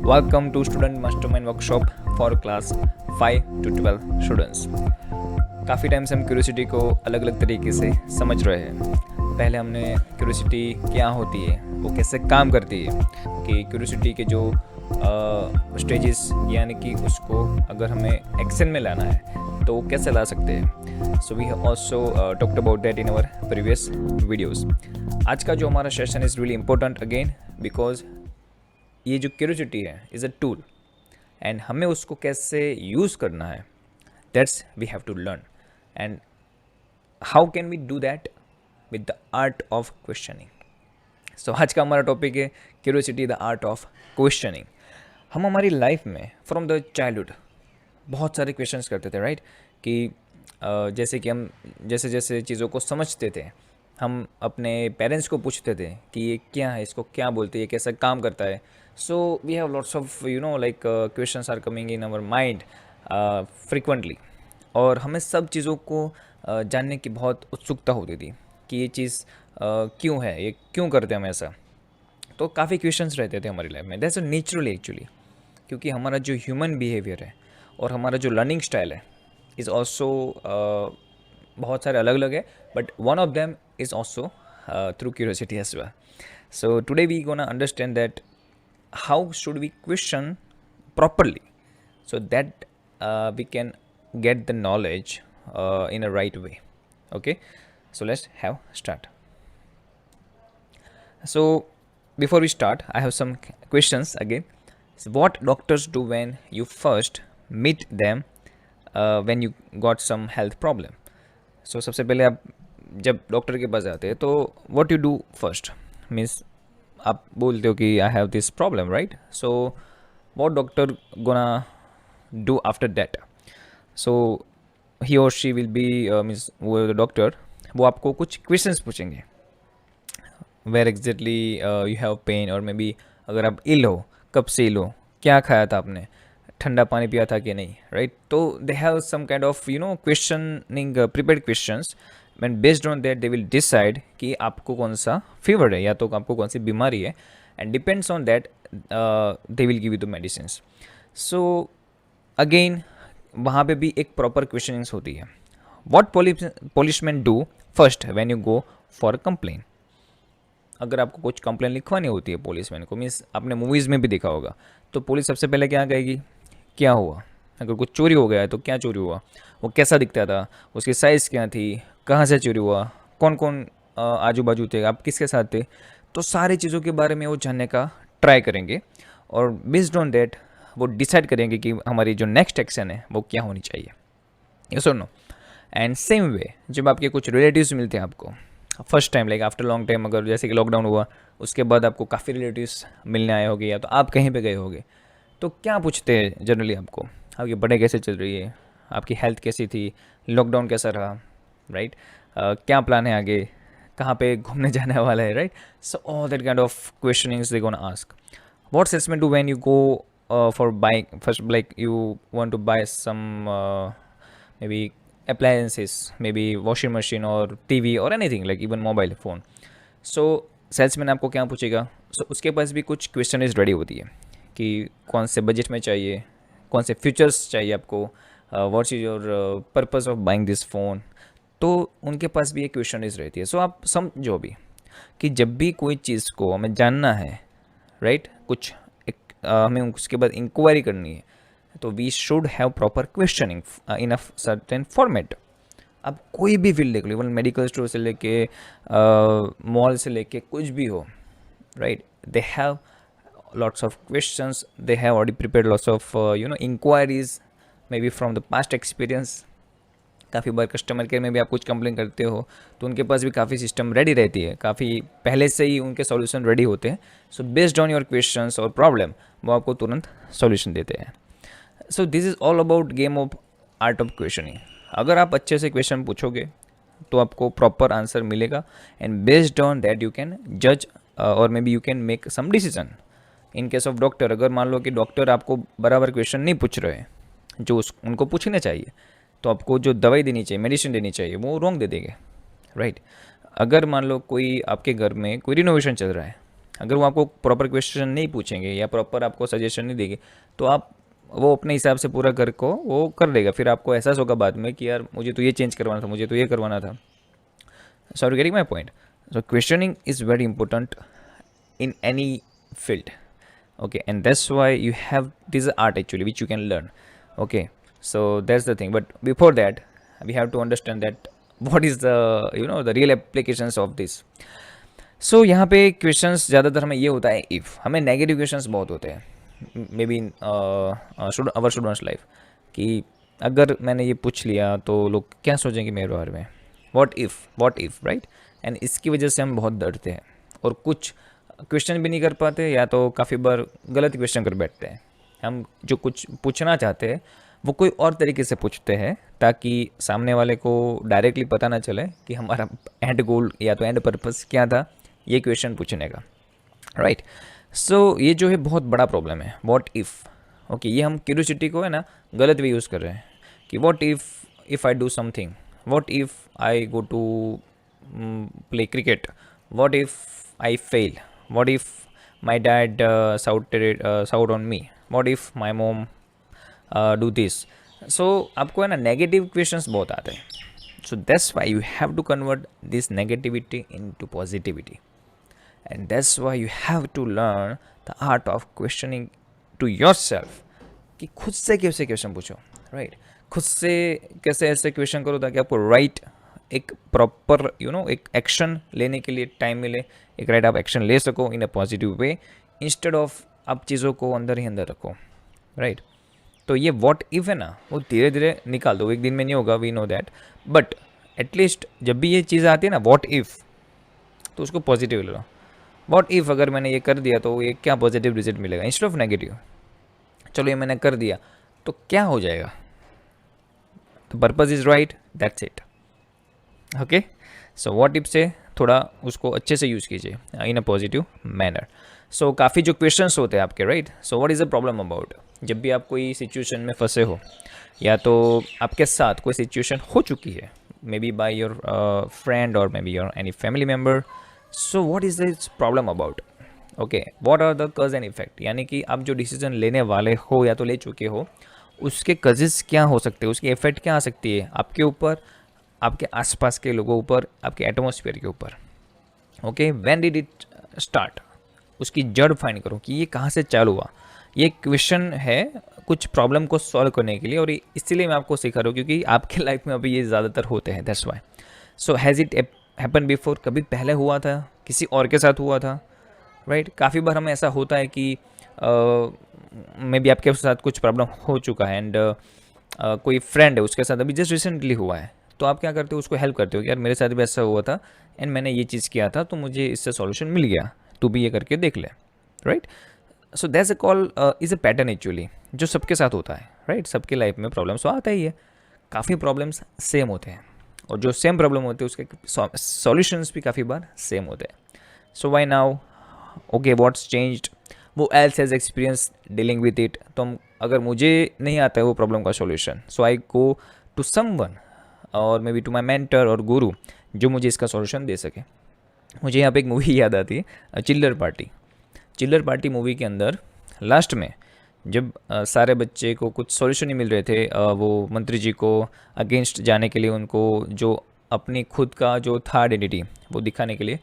Welcome to Student Mastermind Workshop for class 5 to 12 students. काफ़ी time से हम curiosity को अलग अलग तरीके से समझ रहे हैं। पहले हमने क्यूरियोसिटी क्या होती है, वो कैसे काम करती है, कि क्यूरियोसिटी के जो स्टेजेस यानी कि उसको अगर हमें एक्शन में लाना है तो वो कैसे ला सकते हैं। So we have also talked about that in our previous videos. आज का जो हमारा session is really important again because ये जो क्यूरियोसिटी है इज़ अ टूल एंड हमें उसको कैसे यूज़ करना है, that's we have to learn. And how can we do that with the art of questioning. So आज का हमारा टॉपिक है curiosity the art of questioning. हम हमारी लाइफ में फ्रॉम द चाइल्डहुड बहुत सारे क्वेश्चंस करते थे, राइट? कि जैसे कि हम जैसे जैसे चीज़ों को समझते थे हम अपने पेरेंट्स को पूछते थे कि ये क्या है, इसको क्या बोलते हैं, ये कैसा काम करता है। So we have lots of like questions are coming in our mind frequently, और हमें सब चीज़ों को जानने की बहुत उत्सुकता होती थी कि ये चीज़ क्यों है, ये क्यों करते हैं हम ऐसा। तो काफ़ी क्वेश्चंस रहते थे हमारी लाइफ में, दैट्स नेचुरली एक्चुअली, क्योंकि हमारा जो ह्यूमन बिहेवियर है और हमारा जो लर्निंग स्टाइल है इज़ ऑल्सो बहुत सारे अलग अलग है, but one of them is also through curiosity as well. So today we gonna understand that how should we question properly so that we can get the knowledge in a right way. Okay, so let's have start. So before we start, I have some questions again. So what doctors do when you first meet them when you got some health problem? So सबसे पहले आप जब doctor के पास जाते हैं तो what you do first means आप बोलते हो कि I have this problem, right? So what doctor gonna do after that? So he और शी विल बी मीन्स वो डॉक्टर वो आपको कुछ क्वेश्चंस पूछेंगे। Where exactly you have pain, और मे बी अगर आप इल हो, कब से इल हो, क्या खाया था आपने, ठंडा पानी पिया था कि नहीं, राइट? तो they have some kind of questioning prepared questions and based on that they will decide कि आपको कौन सा फीवर है या तो आपको कौन सी बीमारी है, and depends on that they will give you the medicines. So again वहाँ पे भी एक प्रॉपर क्वेश्चनिंग्स होती है। What policeman do first when you go for a complain? अगर आपको कुछ कंप्लेन लिखवानी होती है पुलिसमैन को, मीन्स आपने मूवीज़ में भी देखा होगा, तो पुलिस सबसे पहले क्या कहेगी, क्या हुआ? अगर कुछ चोरी हो गया है तो क्या चोरी हुआ, वो कैसा दिखता था, उसकी साइज़ क्या थी, कहाँ से चोरी हुआ, कौन कौन आजू बाजू थे, आप किसके साथ थे, तो सारी चीज़ों के बारे में वो जानने का ट्राई करेंगे, और बेस्ड ऑन दैट वो डिसाइड करेंगे कि हमारी जो नेक्स्ट एक्शन है वो क्या होनी चाहिए। ये सुनो। एंड सेम वे जब आपके कुछ रिलेटिव्स मिलते हैं आपको first time, like after long time, अगर जैसे कि लॉकडाउन हुआ उसके बाद आपको काफ़ी रिलेटिव्स मिलने आए होंगे या तो आप कहीं पे गए होंगे, तो क्या पूछते हैं जनरली आपको? आपकी पढ़ाई कैसे चल रही है, आपकी हेल्थ कैसी थी, लॉकडाउन कैसा रहा, राइट? क्या प्लान है आगे, कहाँ पे घूमने जाने वाला है, right? So all that kind of questionings they gonna ask. What salesman do when you go for buying first, like you want to buy some maybe appliances, maybe washing machine or TV or anything like even mobile phone. So salesman आपको क्या पूछेगा? सो उसके पास भी कुछ question is ready होती है कि कौन से बजट में चाहिए, कौन से फीचर्स चाहिए आपको, what's is your purpose of buying this phone, तो उनके पास भी एक क्वेश्चन इज रहती है। सो आप समझो भी कि जब भी कोई चीज़ को हमें जानना है, राइट, कुछ हमें उसके बाद इंक्वायरी करनी है, तो we should have proper questioning in a certain format. अब कोई भी फील्ड देख लो, इवन मेडिकल स्टोर से लेके मॉल से लेके कुछ भी हो, right, they have lots of questions, they have already prepared lots of inquiries maybe from the past experience. काफ़ी बार कस्टमर केयर में भी आप कुछ कंप्लेन करते हो तो उनके पास भी काफ़ी सिस्टम रेडी रहती है, काफ़ी पहले से ही उनके सॉल्यूशन रेडी होते हैं। So based on your questions और प्रॉब्लम वो आपको तुरंत सॉल्यूशन देते हैं। So this is all about game of art of questioning. अगर आप अच्छे से क्वेश्चन पूछोगे तो आपको प्रॉपर आंसर मिलेगा, and based on that you can जज और may be you can make some decision. In case of doctor, अगर मान लो कि डॉक्टर आपको बराबर क्वेश्चन नहीं पूछ रहे हैं जो उनको पूछने चाहिए, तो आपको जो दवाई देनी चाहिए, मेडिसिन देनी चाहिए, वो रॉन्ग दे देंगे, राइट? अगर मान लो कोई आपके घर में कोई रिनोवेशन चल रहा है, अगर वो आपको प्रॉपर क्वेश्चन नहीं पूछेंगे या प्रॉपर आपको सजेशन नहीं देंगे तो आप वो अपने हिसाब से पूरा कर को वो कर देगा, फिर आपको एहसास होगा बाद में कि यार मुझे तो ये चेंज करवाना था, मुझे तो ये करवाना था. So are you getting my point? So questioning is very important in any field. Okay, and that's why you have this art actually which you can learn. Okay, so that's the thing. But before that, we have to understand that what is the the real applications of this. So यहाँ पे questions ज़्यादातर हमें ये होता है if, हमें negative questions बहुत होते हैं may be in our students life, कि अगर मैंने ये पूछ लिया तो लोग क्या सोचेंगे मेरे बारे में, व्हाट इफ़ राइट. एंड इसकी वजह से हम बहुत डरते हैं और कुछ क्वेश्चन भी नहीं कर पाते, या तो काफ़ी बार गलत क्वेश्चन कर बैठते हैं. हम जो कुछ पूछना चाहते हैं वो कोई और तरीके से पूछते हैं ताकि सामने वाले को डायरेक्टली पता ना चले कि हमारा एंड गोल या तो एंड पर्पस क्या था ये क्वेश्चन पूछने का, राइट. सो ये जो है बहुत बड़ा प्रॉब्लम है, व्हाट इफ़. ओके, ये हम क्यूरियोसिटी को है ना गलत भी यूज़ कर रहे हैं कि what if I do something, what if I go to play cricket, what if I fail, what if my dad shout on me, what if my mom do this. So आपको है ना negative questions बहुत आते हैं. So that's why you have to convert this negativity into positivity, and that's why you have to learn the art of questioning to yourself, कि खुद से कैसे क्वेश्चन पूछो, राइट. खुद से कैसे ऐसे क्वेश्चन करो ताकि आपको राइट एक प्रॉपर एक एक्शन लेने के लिए टाइम मिले, एक राइट आप एक्शन ले सको in a positive way, instead of आप चीज़ों को अंदर ही अंदर रखो, राइट. तो ये व्हाट इफ़ है ना वो धीरे धीरे निकाल दो, एक दिन में नहीं होगा, we know that, but at least जब भी ये चीज़ आती है ना व्हाट इफ़, तो उसको पॉजिटिव ले लो. व्हाट इफ़ अगर मैंने ये कर दिया तो ये क्या पॉजिटिव रिजल्ट मिलेगा इंस्टेड ऑफ नेगेटिव. चलो ये मैंने कर दिया तो क्या हो जाएगा, तो purpose is right, that's it. Okay, so what if से थोड़ा उसको अच्छे से यूज़ कीजिए इन अ पॉजिटिव मैनर. सो काफ़ी जो क्वेश्चंस होते हैं आपके, right. So what is the problem about, जब भी आप कोई सिचुएशन में फंसे हो या तो आपके साथ कोई सिचुएशन हो चुकी है, may be by your friend और मे be your any family member, so what is this problem about. Okay, what are the cause and effect, यानी कि आप जो डिसीजन लेने वाले हो या तो ले चुके हो उसके कजेस क्या हो सकते हैं, उसकी इफेक्ट क्या आ सकती है आपके ऊपर, आपके आसपास के लोगों ऊपर, आपके एटमॉस्फेयर के ऊपर. Okay, when did it start, उसकी जड़ फाइंड करो कि ये कहाँ से चालू हुआ. ये क्वेश्चन है कुछ प्रॉब्लम को सॉल्व करने के लिए, और इसीलिए मैं आपको सिखा रहा हूँ क्योंकि आपके लाइफ में अभी ये ज़्यादातर होते हैं, that's why. So has it happen before, कभी पहले हुआ था, किसी और के साथ हुआ था, राइट. काफ़ी बार हमें ऐसा होता है कि मे बी आपके साथ कुछ प्रॉब्लम हो चुका है एंड कोई फ्रेंड है उसके साथ अभी जस्ट रिसेंटली हुआ है, तो आप क्या करते हो, उसको हेल्प करते हो कि यार मेरे साथ भी ऐसा हुआ था एंड मैंने ये चीज़ किया था तो मुझे इससे सॉल्यूशन मिल गया, तू भी ये करके देख ले, right. So that's a call is a pattern actually जो सबके साथ होता है, राइट. सबके लाइफ में प्रॉब्लम्स तो आता ही है, काफ़ी प्रॉब्लम्स सेम होते हैं और जो सेम प्रॉब्लम होते हैं उसके सॉल्यूशंस भी काफ़ी बार सेम होते हैं. So why now, okay, what's changed, वो else has experience dealing with it. तो अगर मुझे नहीं आता है वो प्रॉब्लम का solution, so I go to someone और मे बी टू माई मेंटर और गुरु जो मुझे इसका सॉल्यूशन दे सके. मुझे यहाँ पे एक मूवी याद आती है, चिल्लर पार्टी. चिल्लर पार्टी मूवी के अंदर लास्ट में जब सारे बच्चे को कुछ सॉल्यूशन नहीं मिल रहे थे, वो मंत्री जी को अगेंस्ट जाने के लिए, उनको जो अपनी खुद का जो था आइडेंटिटी वो दिखाने के लिए,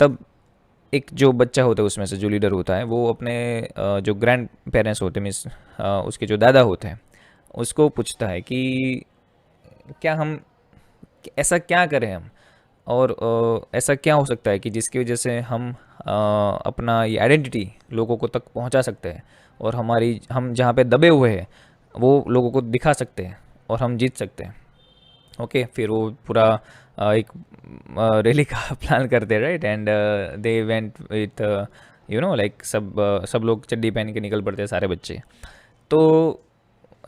तब एक जो बच्चा होता है उसमें से जो लीडर होता है वो अपने जो ग्रैंड पेरेंट्स होते हैं, मीन्स उसके जो दादा होते हैं, उसको पूछता है कि क्या हम ऐसा क्या करें हम, और ऐसा क्या हो सकता है कि जिसकी वजह से हम अपना ये आइडेंटिटी लोगों को तक पहुंचा सकते हैं और हम जहाँ पे दबे हुए हैं वो लोगों को दिखा सकते हैं और हम जीत सकते हैं. ओके, फिर वो पूरा एक रैली का प्लान करते हैं, right. And they went with like सब लोग चड्डी पहन के निकल पड़ते हैं सारे बच्चे. तो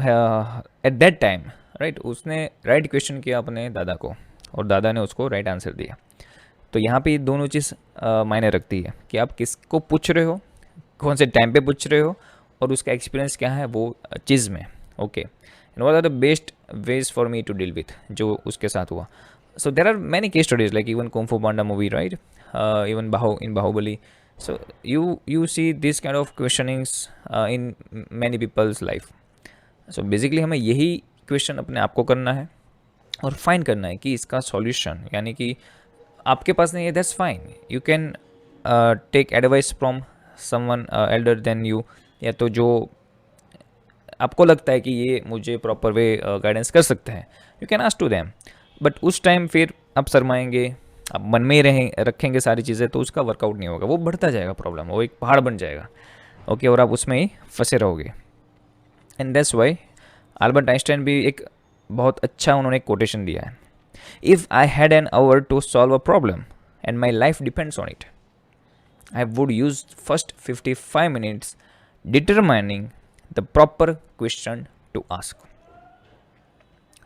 एट दैट टाइम, राइट, उसने राइट क्वेश्चन किया अपने दादा को और दादा ने उसको राइट आंसर दिया. तो यहाँ पे ये दोनों चीज़ मायने रखती है कि आप किसको पूछ रहे हो, कौन से टाइम पे पूछ रहे हो और उसका एक्सपीरियंस क्या है वो चीज़ में. Okay, and what are the best ways for me to deal with जो उसके साथ हुआ. So there are many case studies like even kung fu panda movie, right, even in Baahubali So you see this kind of questionings in many people's life. So basically हमें यही question अपने आप को करना है और फाइंड करना है कि इसका सॉल्यूशन, यानी कि आपके पास नहीं है, that's fine, you can take advice from someone elder than you, या तो जो आपको लगता है कि ये मुझे प्रॉपर वे गाइडेंस कर सकते हैं, you can ask to them. But उस टाइम फिर आप शरमाएंगे, आप मन में ही रखेंगे सारी चीज़ें, तो उसका वर्कआउट नहीं होगा, वो बढ़ता जाएगा प्रॉब्लम, वो एक पहाड़ बन जाएगा. ओके और आप उसमें ही फंसे रहोगे. And that's why Albert Einstein भी एक बहुत अच्छा उन्होंने एक कोटेशन दिया है. If I had an hour to solve a problem and my life depends on it, I would use first 55 minutes determining the proper question to ask.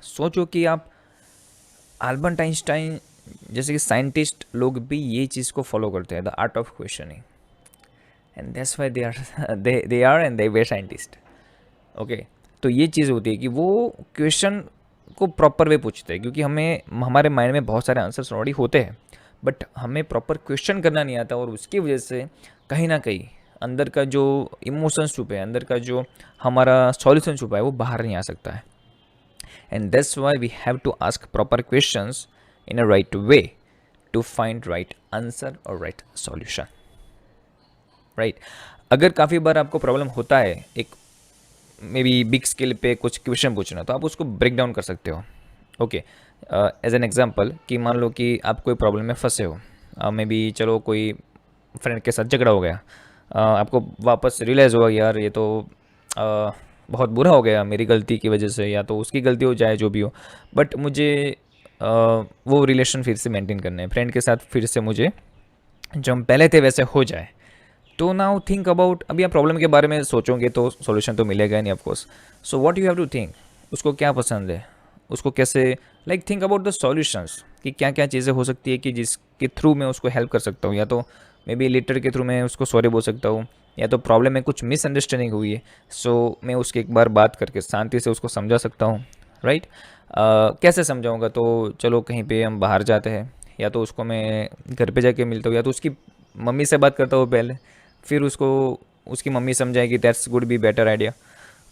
सोचो कि आप अल्बर्ट आइंस्टाइन जैसे कि साइंटिस्ट लोग भी ये चीज़ को फॉलो करते हैं, the art of questioning, and that's why they are and they were scientist. Okay, तो ये चीज़ होती है कि वो क्वेश्चन को प्रॉपर वे पूछते हैं, क्योंकि हमें हमारे माइंड में बहुत सारे आंसर्स ऑलरेडी होते हैं, बट हमें प्रॉपर क्वेश्चन करना नहीं आता, और उसकी वजह से कहीं ना कहीं अंदर का जो इमोशंस छुपे हैं, अंदर का जो हमारा सॉल्यूशन छुपा है, वो बाहर नहीं आ सकता है. And that's why we have to ask proper questions in a right way to find right answer or right solution. Right? अगर काफ़ी बार आपको प्रॉब्लम होता है एक मे बी बिग स्केल पे कुछ क्वेश्चन पूछना, तो आप उसको ब्रेक डाउन कर सकते हो. ओके, एज एन एग्जांपल कि मान लो कि आप कोई प्रॉब्लम में फंसे हो, मे बी चलो कोई फ्रेंड के साथ झगड़ा हो गया, आपको वापस रियलाइज़ हुआ यार ये तो बहुत बुरा हो गया मेरी गलती की वजह से, या तो उसकी गलती हो जाए जो भी हो, बट मुझे वो रिलेशन फिर से मेंटेन करना है, फ्रेंड के साथ फिर से मुझे जो हम पहले थे वैसे हो जाए. तो नाउ थिंक अबाउट, अभी आप प्रॉब्लम के बारे में सोचोगे तो सॉल्यूशन तो मिलेगा नहीं of course. So what you have to think, उसको क्या पसंद है, उसको कैसे like think about the solutions कि क्या क्या चीज़ें हो सकती है कि जिसके थ्रू मैं उसको हेल्प कर सकता हूँ, या तो मे बी लेटर के थ्रू मैं उसको सॉरी बोल सकता हूँ, या तो प्रॉब्लम में कुछ मिसअंडरस्टैंडिंग हुई है, सो मैं उसकी एक बार बात करके शांति से उसको समझा सकता हूँ. राइट? कैसे समझाऊंगा, तो चलो कहीं पे हम बाहर जाते हैं, या तो उसको मैं घर पे जाके मिलता हूँ, या तो उसकी मम्मी से बात करता हूँ पहले, फिर उसको उसकी मम्मी समझाएगी, that's good be better idea.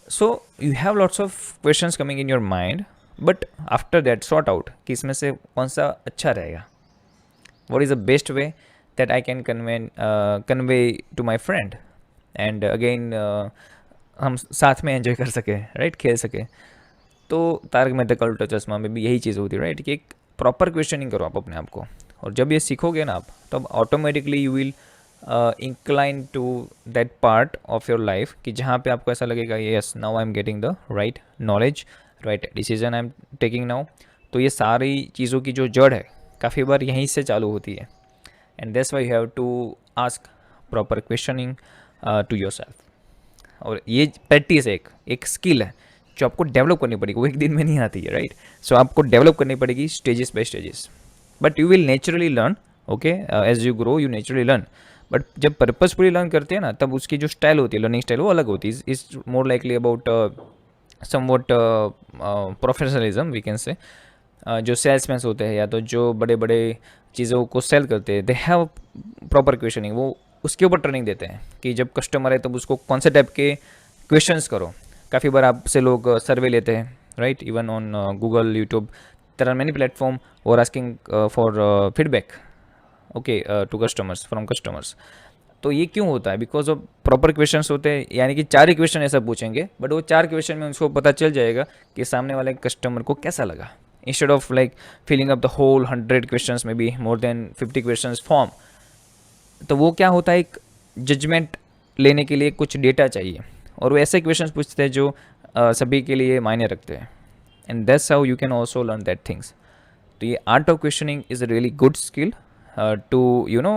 So you have lots of questions coming in your mind, but after that sort out कि इसमें से कौन सा अच्छा रहेगा, what is the best way that I can convey to my friend, and again हम साथ में एंजॉय कर सके, राइट, खेल सके. तो तारक मेहता का उल्टा चश्मा में भी यही चीज़ होती है, राइट, कि एक प्रॉपर क्वेश्चनिंग करो आप अपने आप को, और जब ये सीखोगे ना आप, तब automatically you will incline to that part of your life कि जहाँ पे आपको ऐसा लगेगा yes now I am getting the right knowledge, right decision I am taking now. तो ये सारी चीज़ों की जो जड़ है काफ़ी बार यहीं से चालू होती है. And that's why you have to ask proper questioning to yourself. और ये प्रैक्टिस एक स्किल है जो आपको डेवलप करनी पड़ेगी, वो एक दिन में नहीं आती है, राइट. सो आपको डेवलप करनी पड़ेगी stages by stages, but you will naturally learn. Okay, as you grow you naturally learn. But जब पर्पजफुली लर्न करते हैं ना, तब उसकी जो स्टाइल होती है, लर्निंग स्टाइल, वो अलग होती है. Is more likely about somewhat professionalism we can say. जो सेल्समैन होते हैं, या तो जो बड़े बड़े चीज़ों को सेल करते हैं, दे हैव प्रॉपर क्वेश्चनिंग, वो उसके ऊपर ट्रेनिंग देते हैं कि जब कस्टमर है तब उसको कौन से टाइप के क्वेश्चंस करो. काफ़ी बार आपसे लोग सर्वे लेते हैं, right, even on Google, YouTube, there are many platform और asking for feedback, okay, to customers, from customers. तो ये क्यों होता है? बिकॉज ऑफ प्रॉपर क्वेश्चंस होते हैं, यानी कि 4 ही क्वेश्चन ऐसा पूछेंगे, बट वो 4 क्वेश्चन में उसको पता चल जाएगा कि सामने वाले कस्टमर को कैसा लगा, instead of like filling up the whole 100 questions में be more than 50 questions form. तो वो क्या होता है, एक जजमेंट लेने के लिए कुछ डेटा चाहिए, और वो ऐसे क्वेश्चंस पूछते हैं जो सभी के लिए मायने रखते हैं. And that's how you can also learn that things. तो ये art of questioning is a really good skill to you know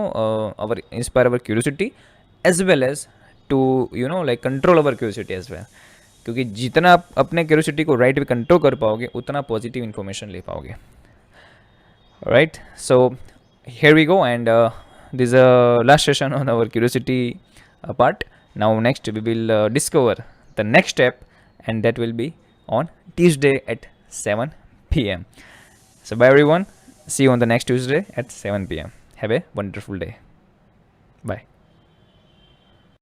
our inspire our curiosity as well as to you know like control our curiosity as well. क्योंकि जितना आप अपने curiosity को right way control कर पाओगे, उतना positive information ले पाओगे, right. So here we go, and this is a last session on our curiosity part. Now next we will discover the next step, and that will be on Tuesday at 7 p.m. So bye everyone, see you on the next Tuesday at 7 p.m. Have a wonderful day. Bye.